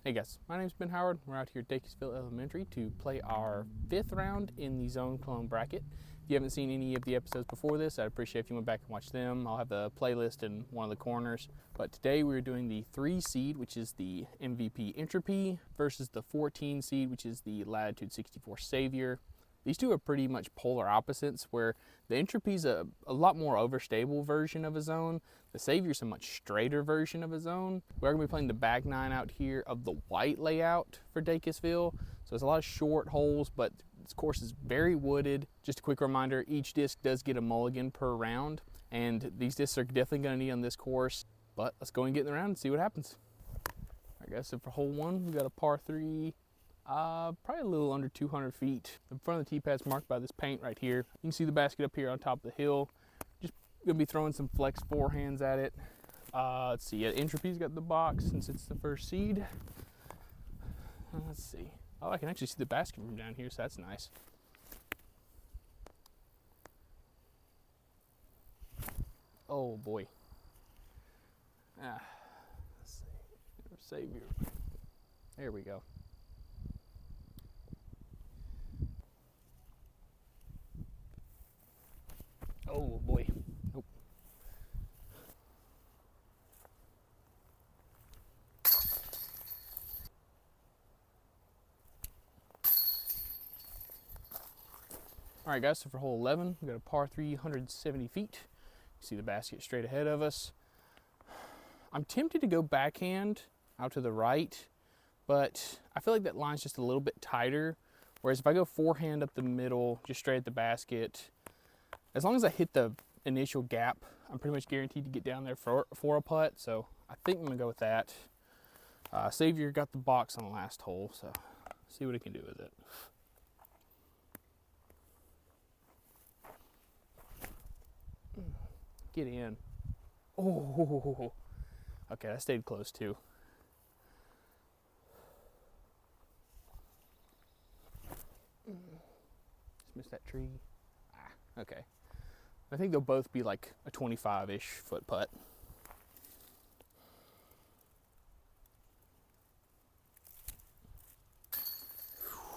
Hey guys, my name's Ben Howard. We're out here at Dacusville Elementary to play our 5th round in the zone clone bracket. If you haven't seen any of the episodes before this, I'd appreciate if you went back and watched them. I'll have the playlist in one of the corners. But today we're doing the 3 seed, which is the MVP Entropy, versus the 14 seed, which is the Latitude 64 Savior. These two are pretty much polar opposites, where the Entropy's a lot more overstable version of a zone. The Savior's a much straighter version of a zone. We're going to be playing the back 9 out here of the white layout for Dacusville. So it's a lot of short holes, but this course is very wooded. Just a quick reminder, each disc does get a mulligan per round, and these discs are definitely going to need on this course. But let's go and get in the round and see what happens. All right guys, so for hole 1, we've got a par 3. Probably a little under 200 feet. In front of the tee pad's marked by this paint right here. You can see the basket up here on top of the hill. Just gonna be throwing some flex forehands at it. Let's see, yeah, Entropy's got the box since it's the first seed. Let's see. Oh, I can actually see the basket from down here, so that's nice. Oh boy. Let's see. Savior. There we go. Oh boy. Nope. All right guys, so for hole 11, we've got a par 3, 170 feet. You see the basket straight ahead of us. I'm tempted to go backhand out to the right, but I feel like that line's just a little bit tighter. Whereas if I go forehand up the middle, just straight at the basket, as long as I hit the initial gap, I'm pretty much guaranteed to get down there for a putt. So I think I'm gonna go with that. Savior got the box on the last hole, so see what he can do with it. Get in. Oh, okay, that stayed close too. Just missed that tree. Okay. I think they'll both be like a 25-ish foot putt.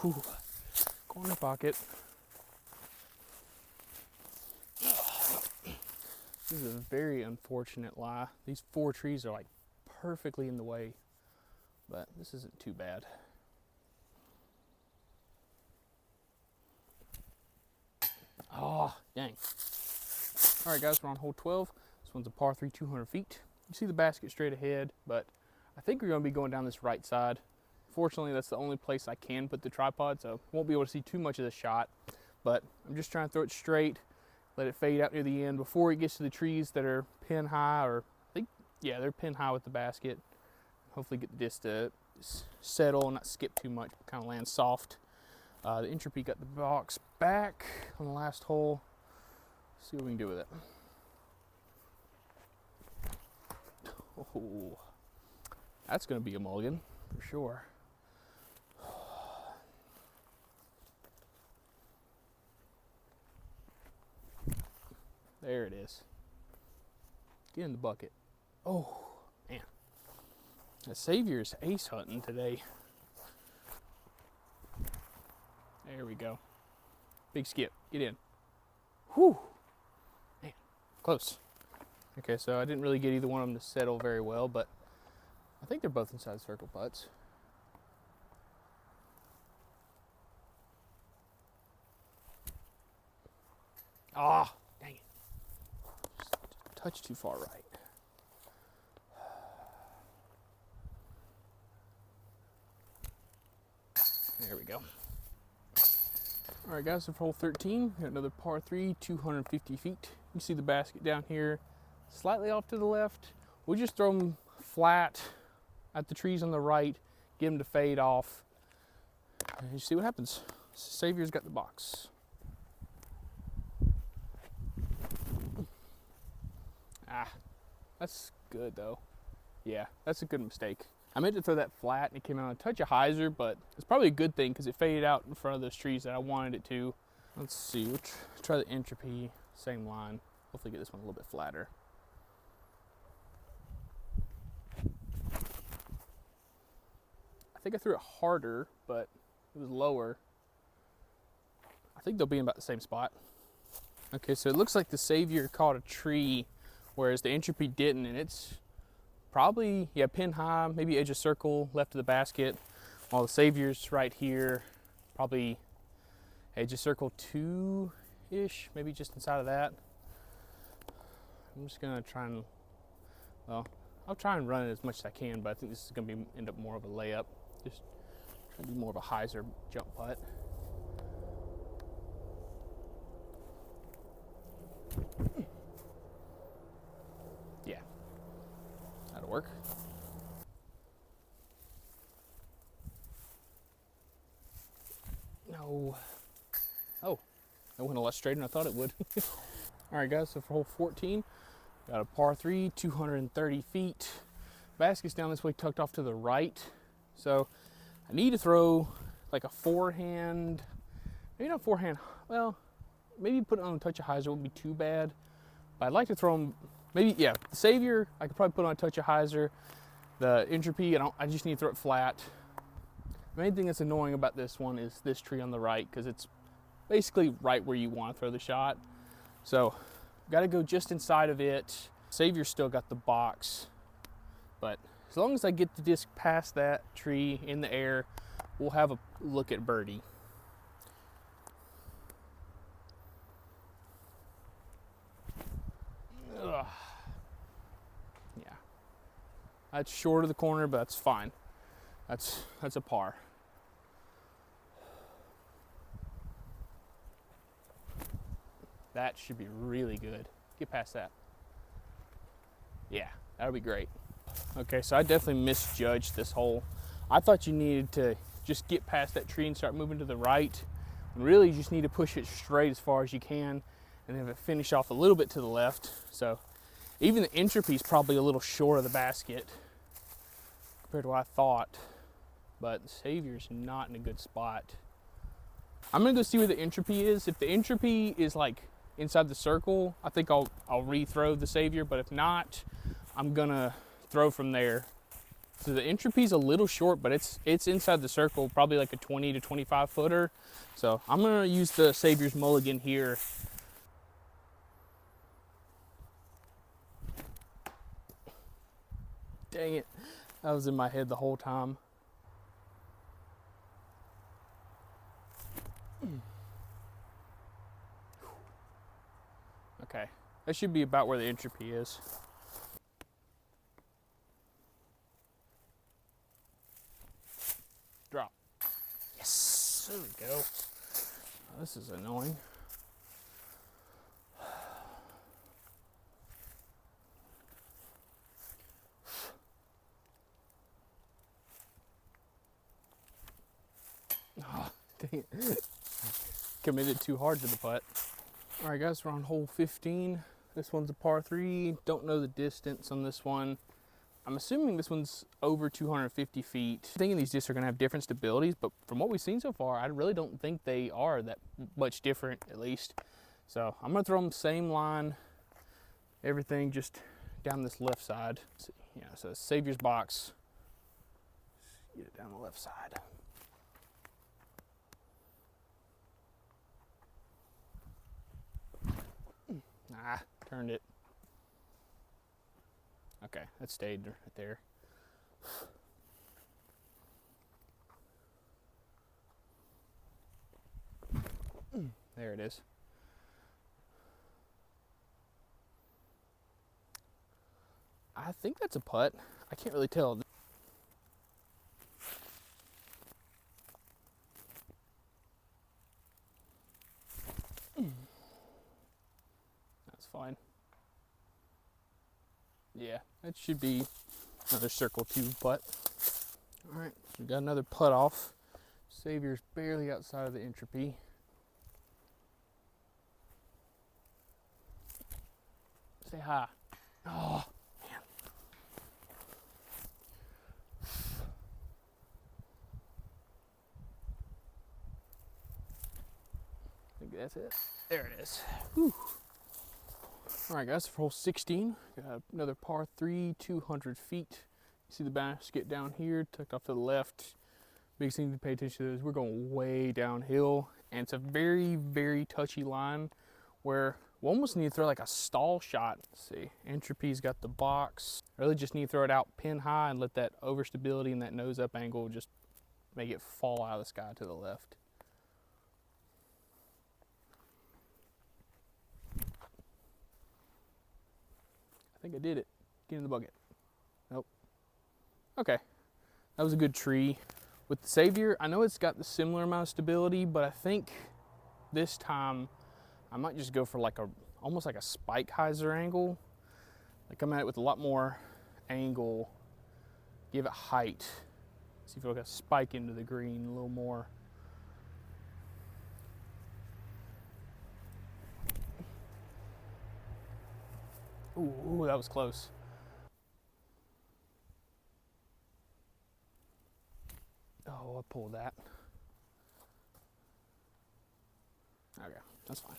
Whew. Corner pocket. This is a very unfortunate lie. These 4 trees are like perfectly in the way, but this isn't too bad. Oh, dang. All right guys, we're on hole 12. This one's a par 3, 200 feet. You see the basket straight ahead, but I think we're gonna be going down this right side. Fortunately, that's the only place I can put the tripod, so won't be able to see too much of the shot, but I'm just trying to throw it straight, let it fade out near the end before it gets to the trees that are pin high, or I think, yeah, they're pin high with the basket. Hopefully get the disc to settle and not skip too much, but kind of land soft. The Entropy got the box back on the last hole. See what we can do with it. Oh, that's going to be a mulligan for sure. There it is. Get in the bucket. Oh, man. The Savior's ace hunting today. There we go. Big skip. Get in. Whew. Man, close. Okay, so I didn't really get either one of them to settle very well, but I think they're both inside circle putts. Ah, dang it. Just a touch too far right. There we go. All right guys, so for hole 13, we got another par 3, 250 feet. You see the basket down here, slightly off to the left. We'll just throw them flat at the trees on the right, get them to fade off, and you see what happens. Savior's got the box. That's good though. Yeah, that's a good mistake. I meant to throw that flat and it came out a touch of hyzer, but it's probably a good thing because it faded out in front of those trees that I wanted it to. Let's see, we'll try the Entropy, same line. Hopefully get this one a little bit flatter. I think I threw it harder, but it was lower. I think they'll be in about the same spot. Okay, so it looks like the Savior caught a tree, whereas the Entropy didn't, and it's probably, yeah, pin high, maybe edge of circle, left of the basket, while the Savior's right here, probably edge of circle 2-ish, maybe just inside of that. I'm just gonna try and, well, I'll try and run it as much as I can, but I think this is gonna end up more of a layup. Just try to be more of a hyzer jump putt. Yeah, that'll work. No. Oh, that went a lot straighter than I thought it would. All right, guys, so for hole 14, got a par 3, 230 feet. Basket's down this way, tucked off to the right. So I need to throw like a forehand, maybe not forehand, well, maybe put it on a touch of hyzer wouldn't be too bad. But I'd like to throw them, maybe, yeah, the Savior, I could probably put on a touch of hyzer. The Entropy, I just need to throw it flat. The main thing that's annoying about this one is this tree on the right, because it's basically right where you want to throw the shot. So, got to go just inside of it. Savior's still got the box, but as long as I get the disc past that tree in the air, we'll have a look at birdie. Ugh. Yeah, that's short of the corner, but that's fine. That's a par. That should be really good. Get past that. Yeah, that'll be great. Okay, so I definitely misjudged this hole. I thought you needed to just get past that tree and start moving to the right. And really, you just need to push it straight as far as you can, and then finish off a little bit to the left. So even the Entropy is probably a little short of the basket compared to what I thought. But the Savior's not in a good spot. I'm gonna go see where the Entropy is. If the Entropy is like inside the circle, I think I'll rethrow the Savior, but if not, I'm gonna throw from there. So the Entropy's a little short, but it's inside the circle, probably like a 20 to 25 footer. So I'm gonna use the Savior's mulligan here. Dang it, that was in my head the whole time. Okay, that should be about where the Entropy is. Drop. Yes, there we go. Oh, this is annoying. Oh, dang it. Committed too hard to the putt. All right, guys, we're on hole 15. This one's a par 3. Don't know the distance on this one. I'm assuming this one's over 250 feet. I'm thinking these discs are gonna have different stabilities, but from what we've seen so far, I really don't think they are that much different, at least. So I'm gonna throw them same line, everything just down this left side. Yeah, so Savior's box. Get it down the left side. Ah, turned it. Okay, that stayed right there. There it is. I think that's a putt. I can't really tell. That's fine. Yeah, that should be another circle 2 putt. All right, so we got another putt off. Savior's barely outside of the Entropy. Say hi. Oh, man. I think that's it. There it is. Whew. All right, guys, for hole 16, got another par 3, 200 feet. You see the basket down here, tucked off to the left. Big thing to pay attention to is we're going way downhill, and it's a very, very touchy line where we almost need to throw like a stall shot. Let's see, Entropy's got the box. I really just need to throw it out pin high and let that overstability and that nose up angle just make it fall out of the sky to the left. I think I did it. Get in the bucket. Nope. Okay, that was a good tree. With the Savior, I know it's got the similar amount of stability, but I think this time I might just go for like almost like a spike hyzer angle. Like come at it with a lot more angle, give it height. See if I can spike into the green a little more. Ooh, that was close. Oh, I pulled that. Okay, that's fine.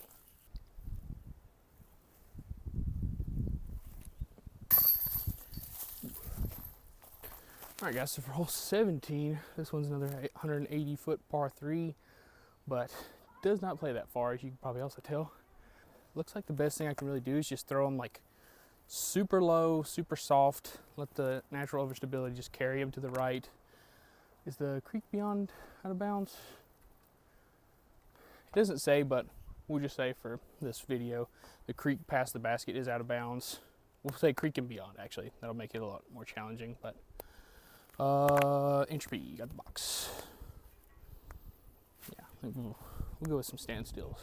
All right, guys, so for hole 17, this one's another 180-foot par 3, but does not play that far, as you can probably also tell. Looks like the best thing I can really do is just throw them like super low, super soft, let the natural overstability just carry them to the right. Is the creek beyond out of bounds? It doesn't say, but we'll just say for this video, the creek past the basket is out of bounds. We'll say creek and beyond, actually. That'll make it a lot more challenging, but Entropy, got the box. Yeah, we'll go with some standstills.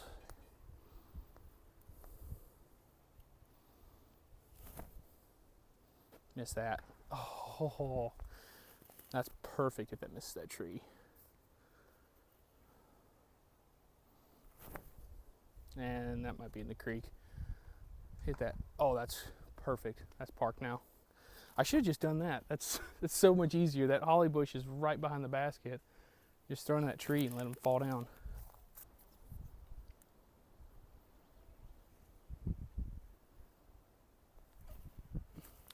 Miss that. Oh, that's perfect if it misses that tree. And that might be in the creek. Hit that. Oh, that's perfect. That's parked now. I should have just done that. That's so much easier. That holly bush is right behind the basket. Just throw in that tree and let them fall down.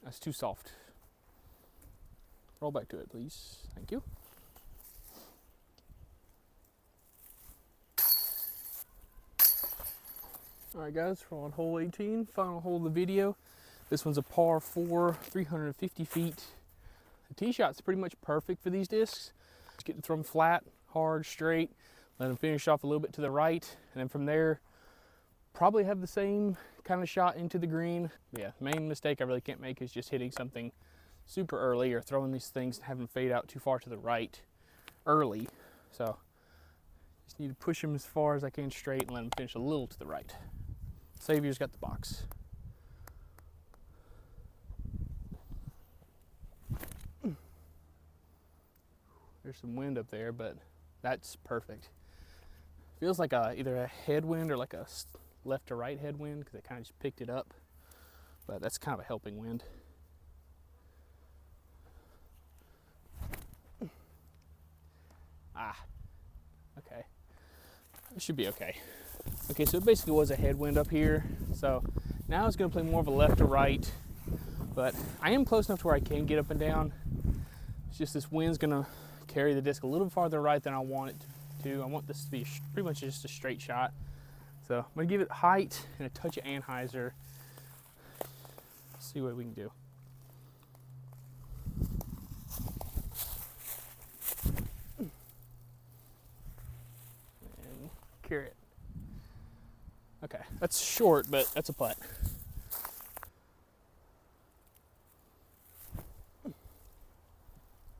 That's too soft. Roll back to it, please. Thank you. All right, guys, we're on hole 18, final hole of the video. This one's a par 4, 350 feet. The tee shot's pretty much perfect for these discs. Just get to throw them flat, hard, straight, let them finish off a little bit to the right, and then from there, probably have the same kind of shot into the green. But yeah, the main mistake I really can't make is just hitting something super early or throwing these things and having them fade out too far to the right early. So just need to push them as far as I can straight and let them finish a little to the right. Savior's got the box. There's some wind up there, but that's perfect. Feels like either a headwind or like a left to right headwind because it kind of just picked it up, but that's kind of a helping wind. Okay. It should be okay. Okay, so it basically was a headwind up here. So now it's going to play more of a left to right, but I am close enough to where I can get up and down. It's just this wind's going to carry the disc a little farther right than I want it to. I want this to be pretty much just a straight shot. So I'm going to give it height and a touch of anhyzer. See what we can do. And carry it. Okay, that's short, but that's a putt.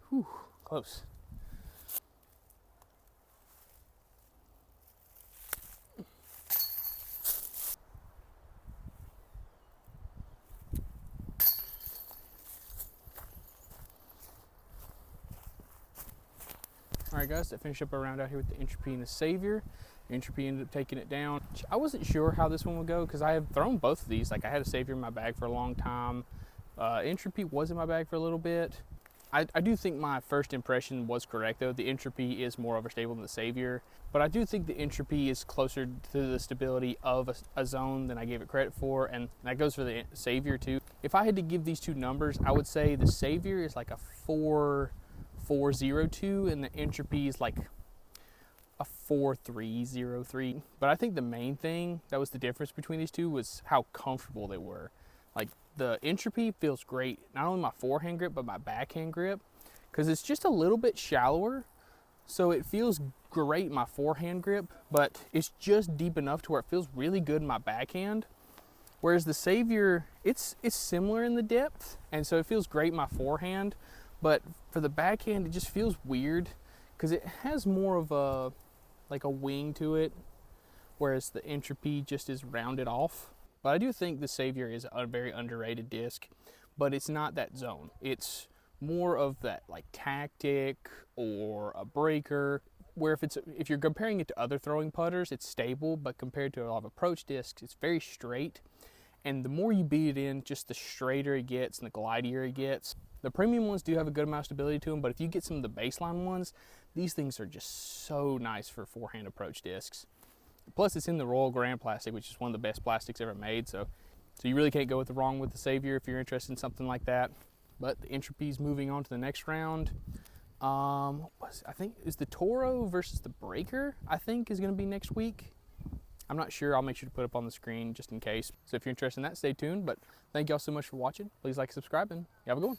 Whew, close. Alright guys, to finish up our round out here with the Entropy and the Savior. Entropy ended up taking it down. I wasn't sure how this one would go because I have thrown both of these. Like I had a Savior in my bag for a long time. Entropy was in my bag for a little bit. I do think my first impression was correct though. The Entropy is more overstable than the Savior. But I do think the Entropy is closer to the stability of a zone than I gave it credit for. And that goes for the Savior too. If I had to give these two numbers, I would say the Savior is like a 4 402 and the Entropy is like a 4303. But I think the main thing that was the difference between these two was how comfortable they were. Like the Entropy feels great, not only my forehand grip, but my backhand grip, because it's just a little bit shallower. So it feels great in my forehand grip, but it's just deep enough to where it feels really good in my backhand. Whereas the Savior, it's similar in the depth, and so it feels great in my forehand, but for the backhand, it just feels weird because it has more of a, like a wing to it, whereas the Entropy just is rounded off. But I do think the Savior is a very underrated disc, but it's not that zone. It's more of that like tactic or a breaker, where if you're comparing it to other throwing putters, it's stable, but compared to a lot of approach discs, it's very straight. And the more you beat it in, just the straighter it gets and the glidier it gets. The premium ones do have a good amount of stability to them, but if you get some of the baseline ones, these things are just so nice for forehand approach discs. Plus it's in the Royal Grand plastic, which is one of the best plastics ever made, so you really can't go wrong with the Savior if you're interested in something like that. But the Entropy's moving on to the next round. I think is the Toro versus the Breaker, I think is going to be next week. I'm not sure. I'll make sure to put up on the screen just in case. So if you're interested in that, stay tuned. But thank y'all so much for watching. Please like, subscribe, and you have a good one.